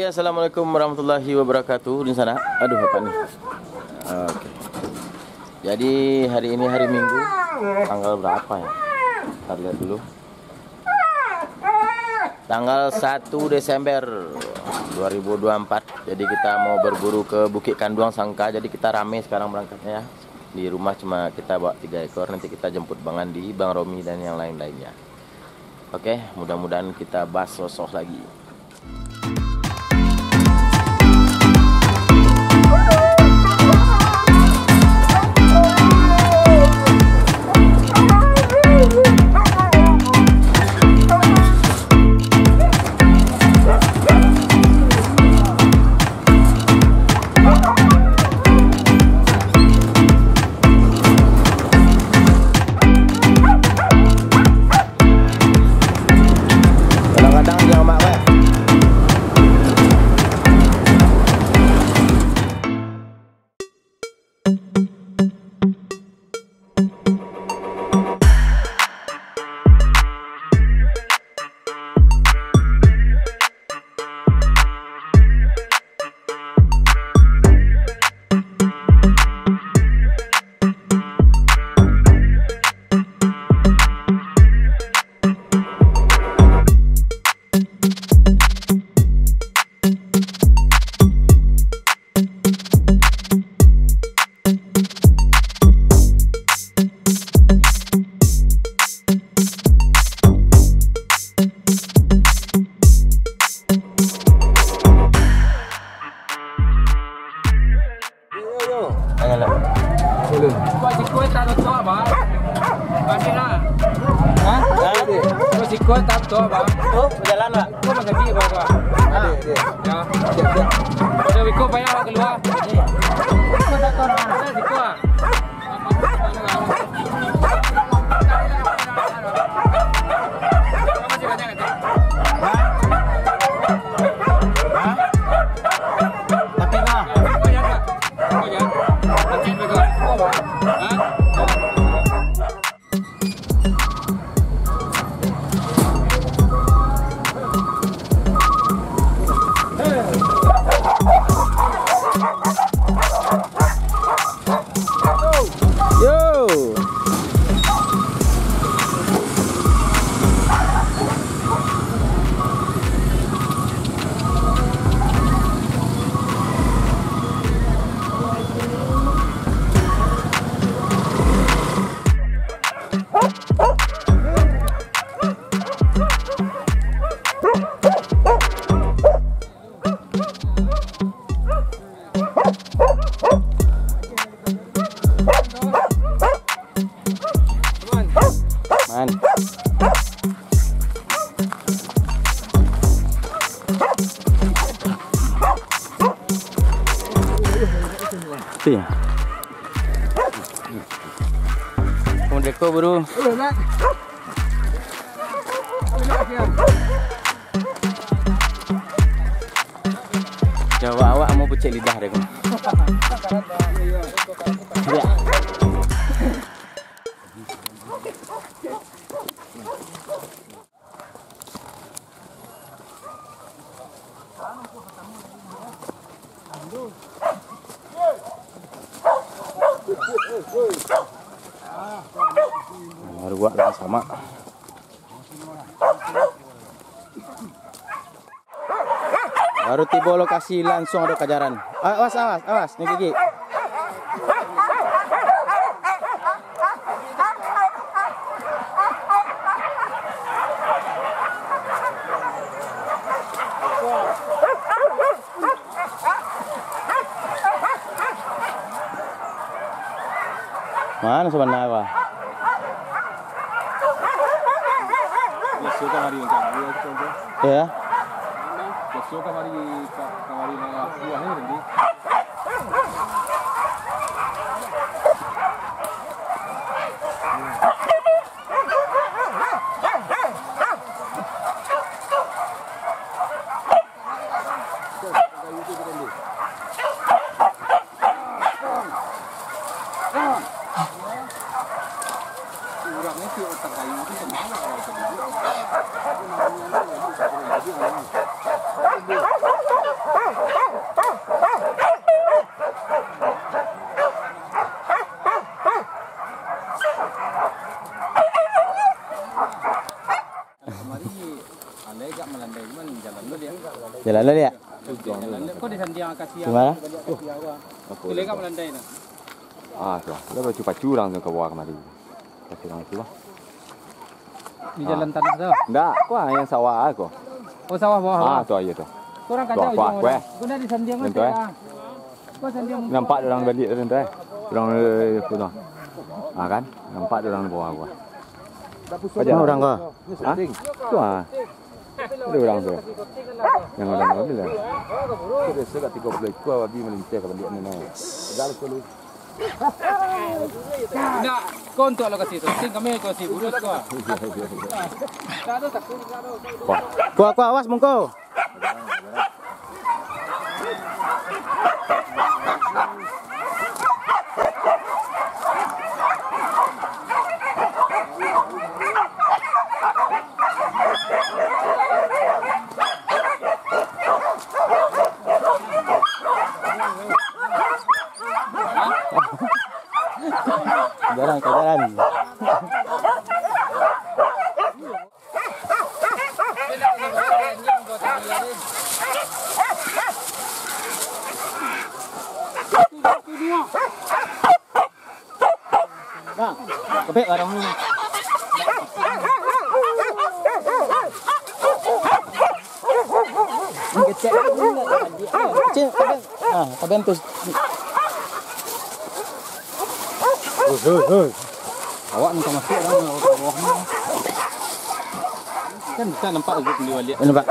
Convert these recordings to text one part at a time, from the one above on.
assalamualaikum warahmatullahi wabarakatuh di sana. Aduh, apa nih? Oke. Jadi hari ini hari Minggu, tanggal berapa ya? Kita lihat dulu. Tanggal 1 Desember 2024. Jadi kita mau berburu ke Bukit Kanduang Sangka. Jadi kita rame sekarang berangkatnya ya. Di rumah cuma kita bawa 3 ekor. Nanti kita jemput Bang Andi, Bang Romi dan yang lain-lainnya. Oke, mudah-mudahan kita bahas sosok lagi. Sikut tak tu bang. Oh, berjalan Pak. Kau pakai bi bang. Ya. Ada wiko payah keluar. Kau tak tahu mana sikut. Man. Iya. Mau deko bro. Jawa awak mau becek lidah deh kamu. Ya. Harga sama. Baru tiba lokasi langsung ada kejaran. Awas, awas, awas, nih gigi. Mana sebenarnya Pak? Ya. kurangnya si otak kayu itu semua kalau tadi. Jalan dulu ya. Kok di Sandiang kasih Gimana? Boleh enggak melandai nah? Tuh. Dia pacu-pacu langsung ke bawah kemari. Pacu langsung. Di jalan tanah tuh. Enggak, yang sawah aku. Oh sawah bawah. Tuh aja tuh. Kurang Tuh, kacau kuah, kuah. Gua dari Sandiang Tentu, kan. Kok Sandiang. Nampak orang balik tu tuh. Orang itu tuh. Kan? Nampak orang di bawah gua. Orang kok. Tuh ada orang tu. Yang orang tu lah. Sudah sekat 30 ekor babi melintas ke balik ni. Dah kalau Enggak, kau untuk lo kasih tu. Sing kami kasih urus kau. Tak ada takut. Kuah awas mongko. Jalan. Nah, kepek orang ni. Kecek pula. Kecek. Kabin tu. Awak nak masuk dalam bawah ni. Kan bisa nampak juga beli balik. Nampak.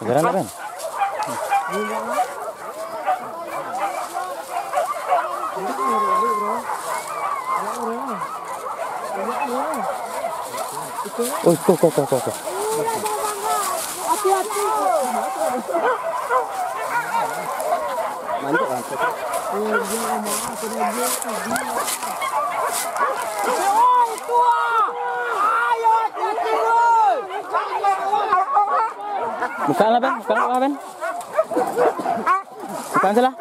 Jalan apa kan? Oh, kok. Hati-hati. Mantap. Bukan lah, Ben. Bukan salah.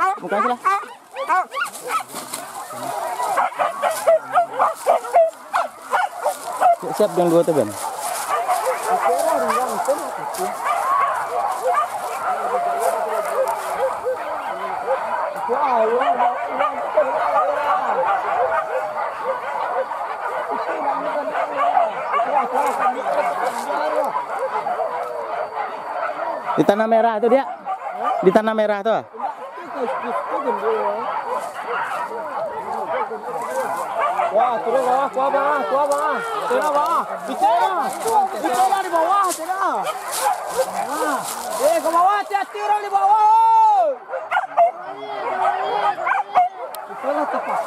Siap yang dua tu, Ben. Di tanah merah tu dia. Di tanah merah tu. Wah, turun bawah, kuah bawah. Tengah bawah. Bicara di bawah, tengah. Ke bawah, hati-hati orang di bawah. Itulah tepat.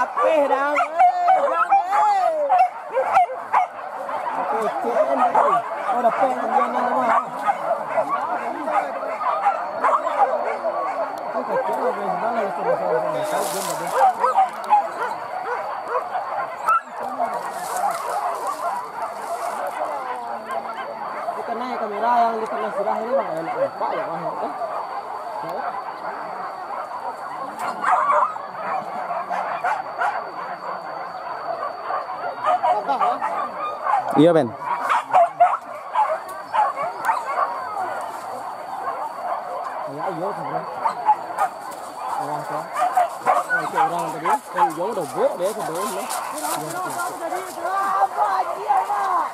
Apeh dah. Oh, dapat yang nama. Kita naik kamera yang di tengah sirah ini bang, enak nampak ya bang. Iya Ben. Iya sebenarnya. Orang tuh. Orang tadi kan jauh udah bok dia sebelum lah. Apa dia mah?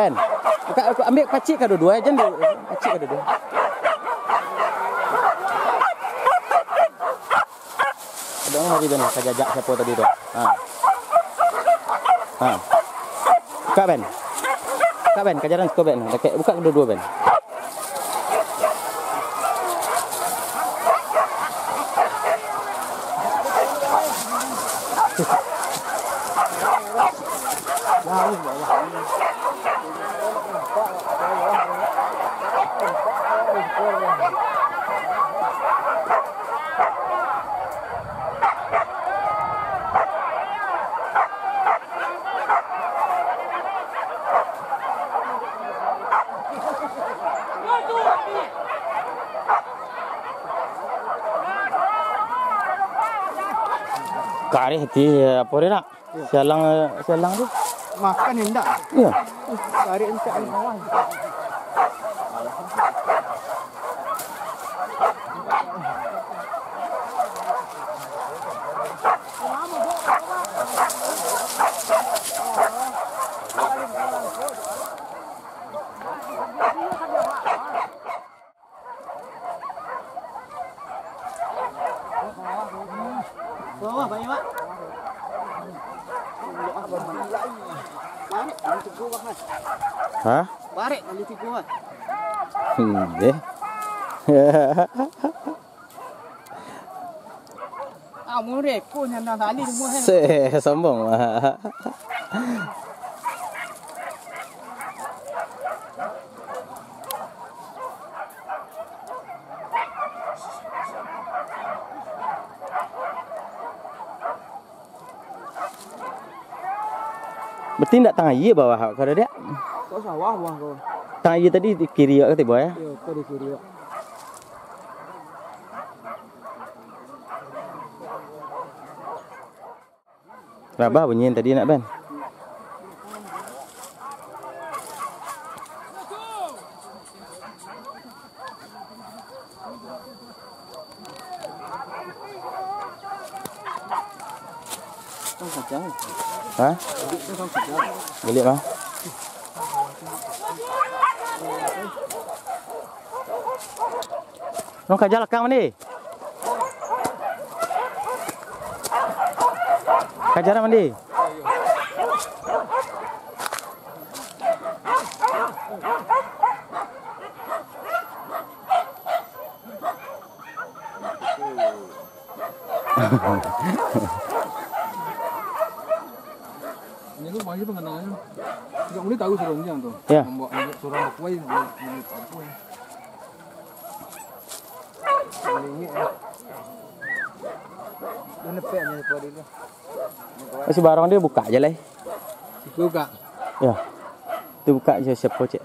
Ben. Ambil pacik ke dua-dua aja dulu. Pacik ke dua-dua. Ada orang lagi Ben, kajajak siapa tadi tu? Buka Ben. Buka Ben, kajaran suka Ben. Buka kedua-dua Ben. Kari hati apa dia nak? Sialang tu. Makan hendak. Ya. Kari entak ni kawan. Bawa banyak mak. Hah? Barik kali tipu kan. Deh. Murek pun yang nak tali semua. Sombong. Betul tak tang air bawah kau ada dia? Kau sawah bawah kau. Tang air tadi di kiri ke tiba ya? Yo, kau di kiri. Rabah bunyi tadi nak Ben. Kau kacang. Hah? Balik mah. Nong kajal lekang mandi. Kajaran mandi. Ini tu banyak pengenangan. Tidak boleh tahu suruhnya tu. Ya. Membawa suruh kuai apa ya? Ini. Ini peknya pada itu. Masih barang dia buka aja lah. Buka. Ya. Tu buka je siapa cik.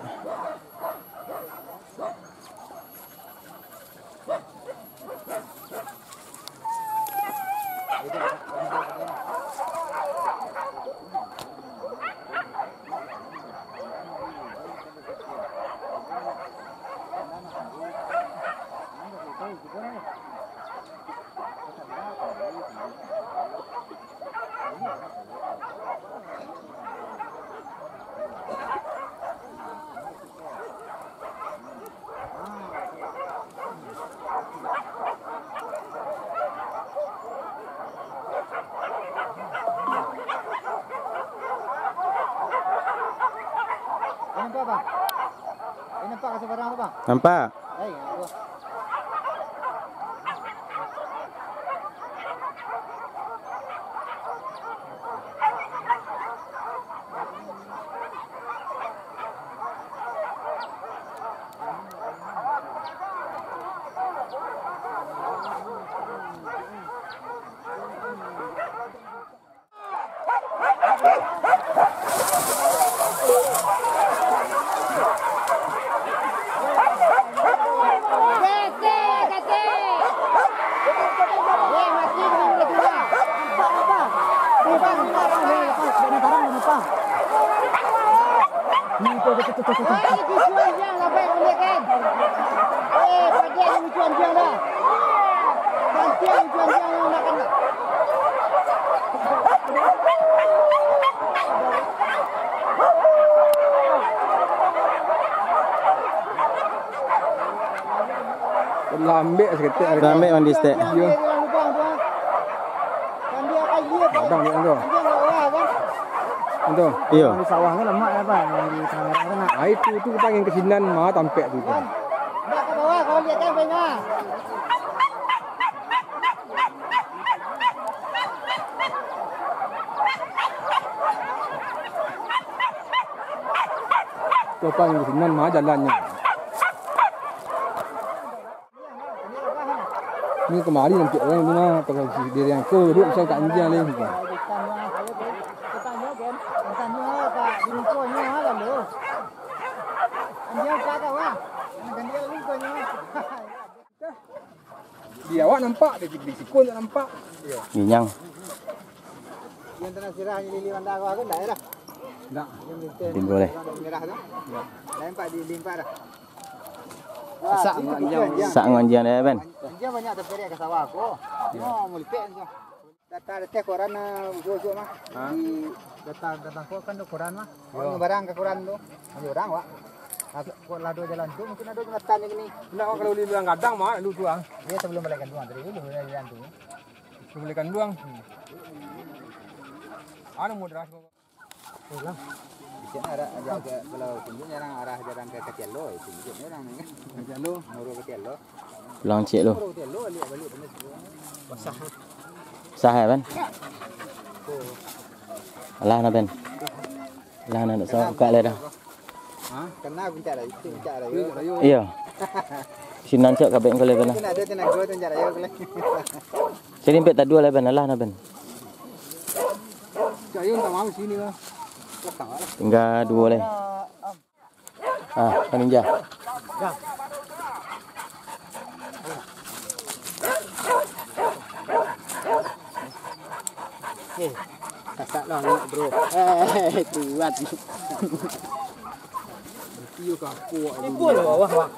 Nampak bang? Ini nampak kasih barang apa bang? Nampak? Lambe seketik hari. Lambe mandi stek. Iya. Abang dia tu. Itu. Iya. Di sawah kan lemak ya bang, yang di tengah kan. Ah itu panggil kesinan mah tampek tu. Nak ke bawah kau lihat campingnya. Tu panggil kesinan mah jalannya. Ni kemari nanti orang ni mah pakai dia yang kau duduk saya tak anjing leh. Dia awak nampak, di sikun tak nampak. Ginyang. Yang tanah sirah ni lili mandar kau aku dah dah. Tak. Tim boleh. Merah tu. Lempak di limpak dah. Sak anjing. Sak nganjian dah ben. Dia banyak terperi ke sawah aku. Oh, mulipek tu. Data koran ujuk mah. Di data kau kan koran mah. Oh, barang ke koran tu. Ada orang wak. Kau lado jalan tu mungkin ada jembatan yang ni. Nak kalau li bilang kadang mah lu tuang. Dia sebelum balik kanduang tadi dulu jalan tu. Boleh kanduang. Anu mudah. Pulang. Di sana ada kalau tunjuknya orang arah jalan ke Ketialo itu tunjuknya orang ni. Ketialo, Moro Ketialo. Pulang cik lu. Moro Ketialo balik benar basah. Sah ya ben. Alah na ben. Alah na nak sah buka le dah. Ha? Kena bicara itu bicara yo. Iya. Sinan cak kabeh kau le ben. Kena ada tenaga tu bicara yo kele. Jadi impet tak dua le ben. Alah na ben. Saya tak mau sini lah. Tinggal dua le. Ah, ninja. Kasak lah bro. Tuat. Iyo kaku. Ibu lah bawah bang.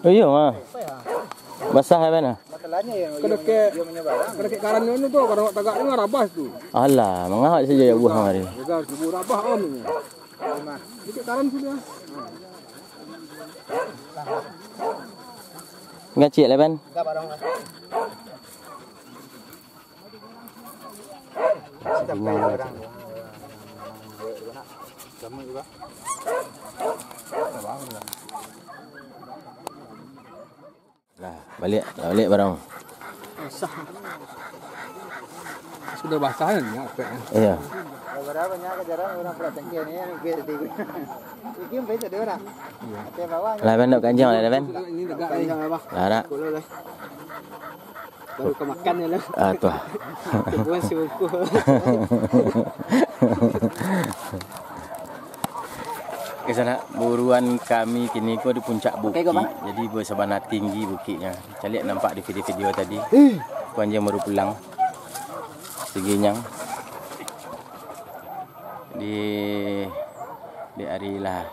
Oh iya mah. Basah ya ben. Masalahnya yang Kena ke kena ke karan ni tu kalau tagak ni rabas tu. Alah, mengawak saja ya buah mari. Jaga kubur rabah om ni. Ni ke karan tu dia. Ngacik le ben. enggak barang lah. Kita main barang. Sama juga. Lah, balik barang. Sudah basah kan ya. Iya. Berapa banyak kejaran orang perhatian ni yang kita tiga. Ini pun ada orang. Ada bawah. Lah ben nak kanjang le ben. Ini tegak ni. Lah dak. Baru kemakan ni lah. Ah tu. Bukan suku. Ke sana buruan kami kini ko di puncak bukit. Jadi bersabana tinggi bukitnya. Calik nampak di video-video tadi. Panjang baru pulang. Seginyang. Di hari lah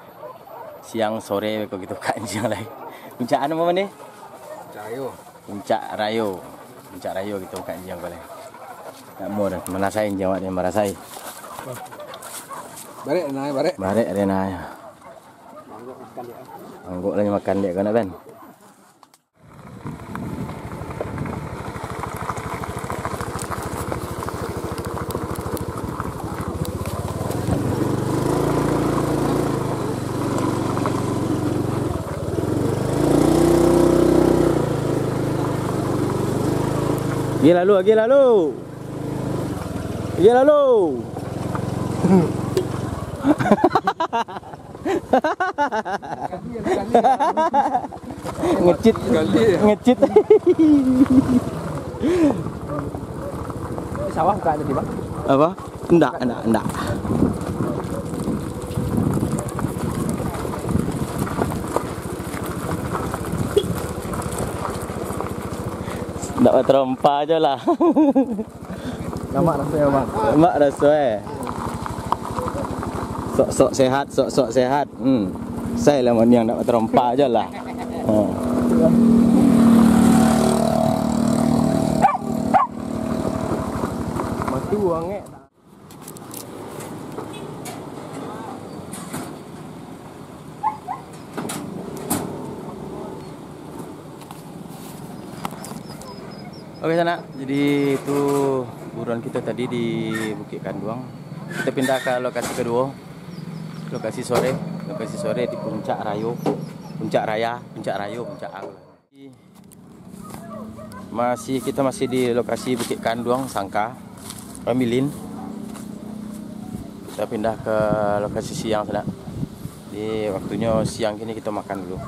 siang sore kau gitu kanjang lah. Puncak anu mana ni? Cayo. Puncak Rayo. Puncak Rayo gitu kanjang kau lah. Tak mau dah merasain jawab dia merasai. Barek naik barek. Barek dia nak. Angguk lagi makan dia kau nak ben. Gila lu. Ngecit. Sawah bukan tadi bang? Apa? Enggak. Enggak terompa aja lah. Lemak rasanya bang. Lemak rasanya. Sok sehat. Saya lah yang nak terompa aja lah. Mati uangnya. Oke sana, jadi itu buruan kita tadi di Bukit Kanduang. Kita pindah ke lokasi kedua, lokasi sore di Puncak Rayo, Puncak Rayo, Puncak Al. Kita masih di lokasi Bukit Kanduang, Sangka, Pamilin. Kita pindah ke lokasi siang sana. Di waktunya siang ini kita makan dulu.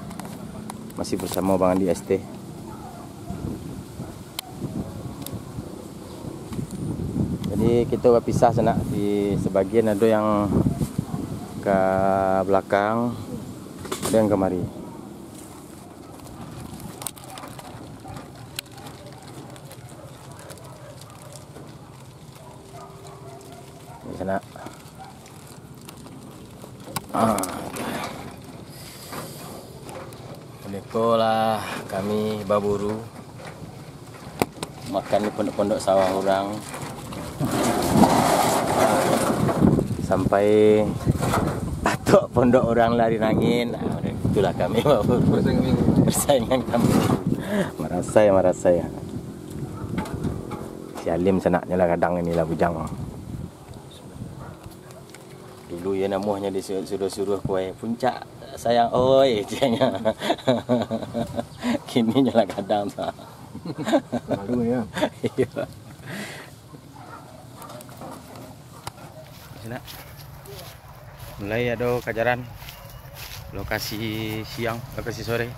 Masih bersama Bang Andi ST. Jadi kita berpisah sana, di sebagian ada yang ke belakang, ada yang kemari. Di sana. Bolehlah kami baburu makan di pondok-pondok sawah orang. Sampai patok pondok orang lari nangin. Itulah kami persaingan kami. Marasa ya. Si Alim senaknya lah kadang inilah bujang. Dulu ya namanya disuruh kue puncak sayang oi dianya. Kini nyala kadang tak. Malu ya. Iya. Mulai ada kajaran lokasi siang, lokasi sore.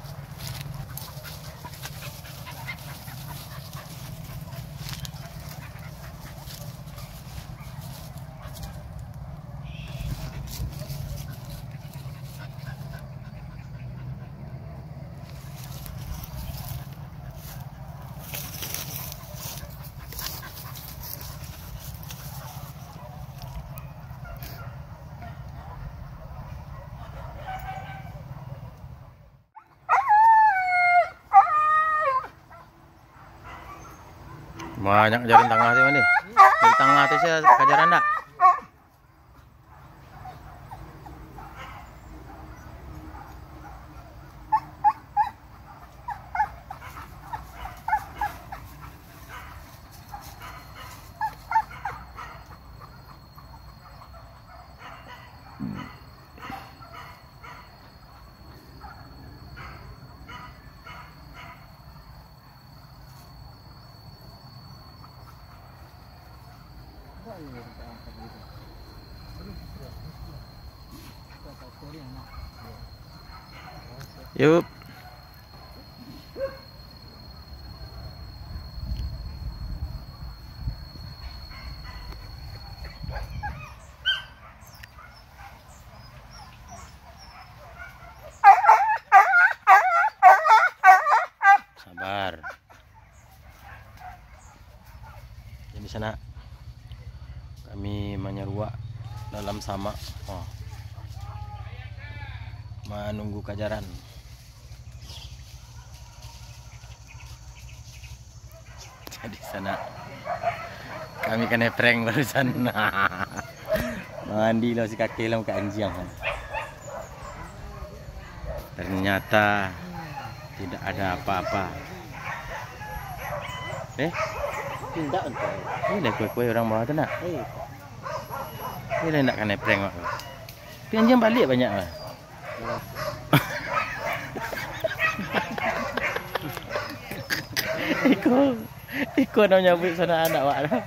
Banyak jalan tengah sih ini. Di tengah itu sih kajaran enggak? Yuk. Sabar. Di sana kami menyeruak dalam sama. Menunggu kajaran. Di sana kami kena prank barusan. Mandi lah si kakek lah muka anjing. Ternyata tidak ada apa-apa. Tidak untuk. Ini kue-kue orang bawah tu nak. Ini nak kena prank mak. Tapi anjing balik banyak lah. Ikut nak nyambut sana anak wak dah.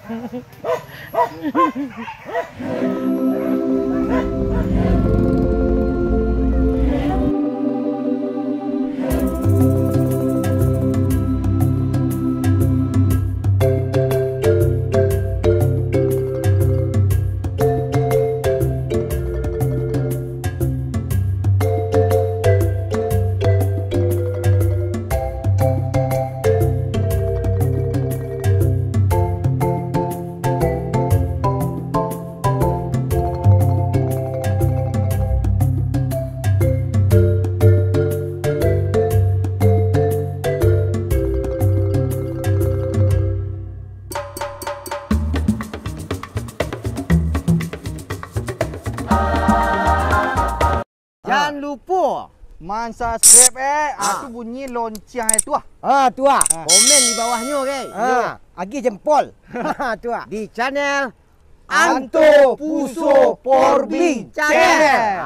Jangan lupa Man subscribe tu bunyi lonceng itu Tu komen di bawahnya okey. Agi jempol. Tu di channel Anto Puso Porbing Channel.